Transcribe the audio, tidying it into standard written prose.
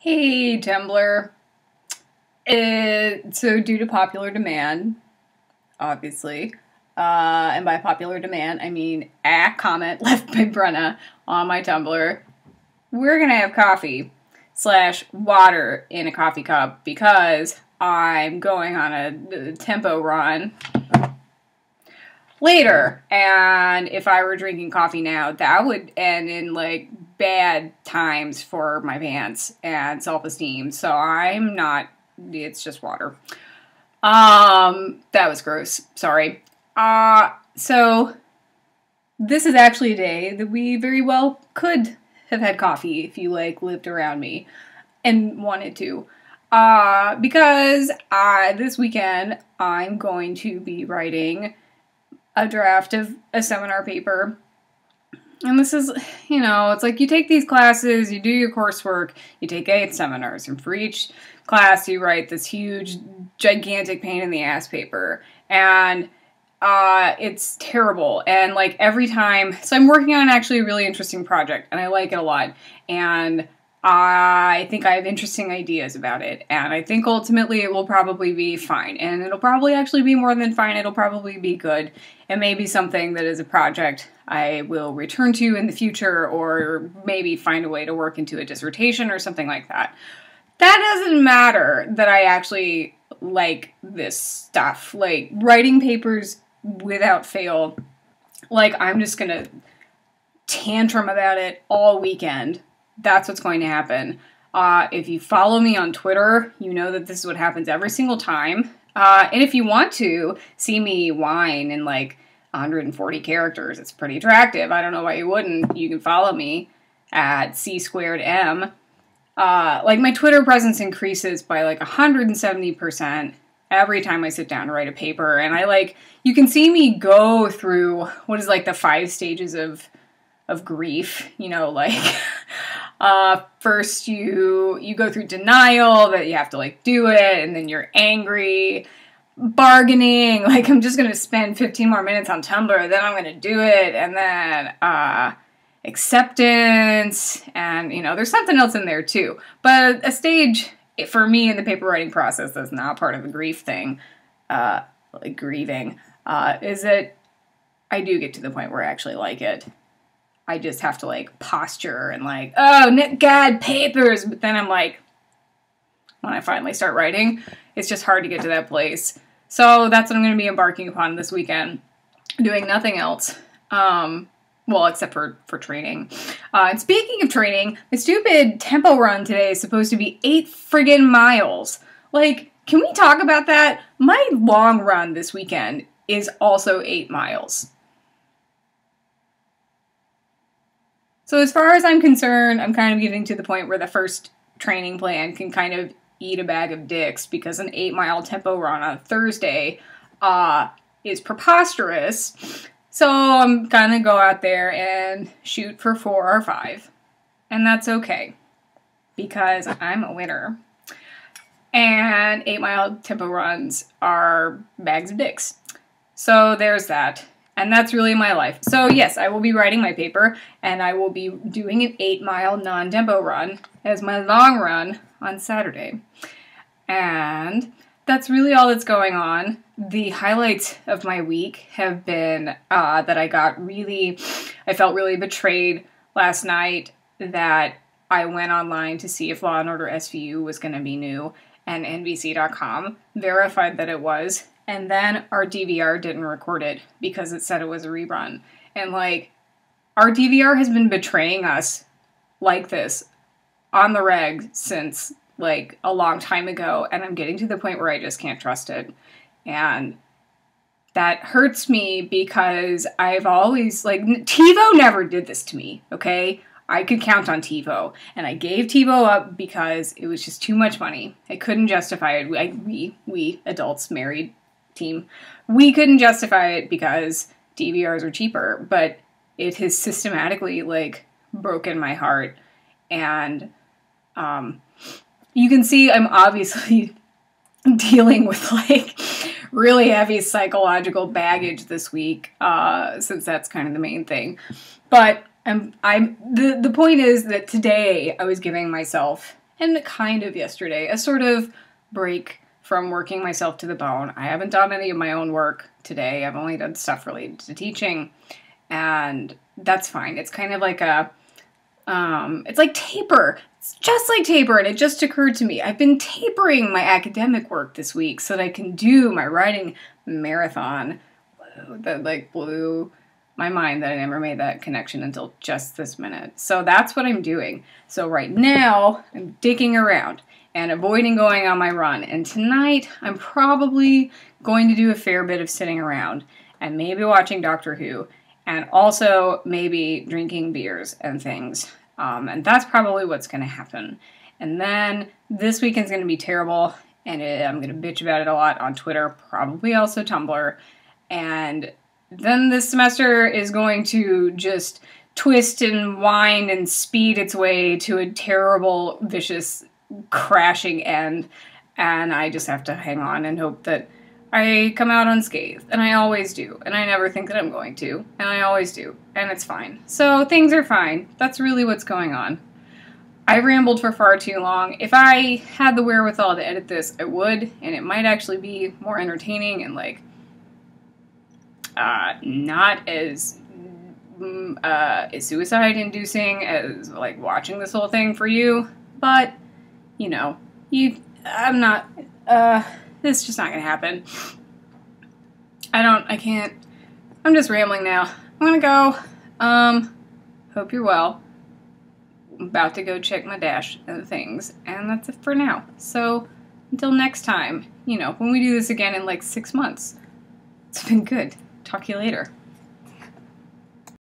Hey, Tumblr. So due to popular demand, obviously, and by popular demand, I mean a comment left by Brenna on my Tumblr, we're gonna have coffee / water in a coffee cup because I'm going on a tempo run later, and if I were drinking coffee now, that would end in like bad times for my pants and self-esteem. So I'm not, it's just water. That was gross. Sorry. So this is actually a day that we very well could have had coffee if you like lived around me and wanted to. Because this weekend I'm going to be writing a draft of a seminar paper. And this is, it's like you take these classes, you do your coursework, you take 8 seminars, and for each class you write this huge, gigantic pain in the ass paper. And it's terrible. And like every time, so I'm working on actually a really interesting project, and I like it a lot. And I think I have interesting ideas about it, and I think ultimately it will probably be fine, and it'll probably actually be more than fine. It'll probably be good. It may be something that is a project I will return to in the future, or maybe find a way to work into a dissertation or something like that. That doesn't matter that I actually like this stuff. Like, writing papers without fail, like, I'm just gonna tantrum about it all weekend. That's what's going to happen. If you follow me on Twitter, you know that this is what happens every single time. And if you want to see me whine in like 140 characters, it's pretty attractive. I don't know why you wouldn't. You can follow me at C²M. Like, my Twitter presence increases by like 170% every time I sit down to write a paper. And you can see me go through what is like the 5 stages of grief, first you go through denial that you have to like do it, and then you're angry, bargaining, like I'm just gonna spend 15 more minutes on Tumblr, then I'm gonna do it, and then acceptance, and there's something else in there too. But a stage for me in the paper writing process that's not part of the grief thing, like grieving, is that I do get to the point where I actually like it. I just have to like posture and like, oh, God, papers. But then I'm like, when I finally start writing, it's just hard to get to that place. So that's what I'm going to be embarking upon this weekend. Doing nothing else. Well, except for training. And speaking of training, my stupid tempo run today is supposed to be 8 friggin' miles. Like, can we talk about that? My long run this weekend is also 8 miles. So as far as I'm concerned, I'm kind of getting to the point where the first training plan can kind of eat a bag of dicks, because an 8-mile tempo run on Thursday is preposterous. So I'm gonna go out there and shoot for 4 or 5. And that's okay, because I'm a winner. And 8-mile tempo runs are bags of dicks. So there's that. And that's really my life. So yes, I will be writing my paper, and I will be doing an 8-mile non-tempo run as my long run on Saturday. And that's really all that's going on. The highlights of my week have been that I felt really betrayed last night, that I went online to see if Law & Order SVU was going to be new, and NBC.com verified that it was. And then our DVR didn't record it because it said it was a rerun. And like, our DVR has been betraying us like this on the reg since like a long time ago. And I'm getting to the point where I just can't trust it. And that hurts me, because I've always, like, TiVo never did this to me, okay? I could count on TiVo, and I gave TiVo up because it was just too much money. I couldn't justify it. We adults, married team, we couldn't justify it because DVRs are cheaper, but it has systematically like broken my heart. And you can see I'm obviously dealing with like really heavy psychological baggage this week, since that's kind of the main thing. But the point is that today I was giving myself and kind of yesterday, a sort of break from working myself to the bone. I haven't done any of my own work today. I've only done stuff related to teaching, and that's fine. It's kind of like it's like taper. It's just like taper, and it just occurred to me. I've been tapering my academic work this week so that I can do my writing marathon. That like blew my mind that I never made that connection until just this minute. So that's what I'm doing. So right now, I'm digging around and avoiding going on my run. And tonight, I'm probably going to do a fair bit of sitting around and maybe watching Doctor Who, and also maybe drinking beers and things. And that's probably what's going to happen. And then this weekend's going to be terrible, and I'm going to bitch about it a lot on Twitter, probably also Tumblr. And then this semester is going to just twist and wind and speed its way to a terrible, vicious, crashing end. And I just have to hang on and hope that I come out unscathed. And I always do. And I never think that I'm going to. And I always do. And it's fine. So things are fine. That's really what's going on. I rambled for far too long. If I had the wherewithal to edit this, I would. And it might actually be more entertaining and like not as suicide-inducing as like watching this whole thing for you, but you know, I'm not. This is just not gonna happen. I can't. I'm just rambling now. I'm gonna go. Hope you're well. I'm about to go check my dash and things, and that's it for now. So until next time, you know, when we do this again in like 6 months, it's been good. Talk to you later.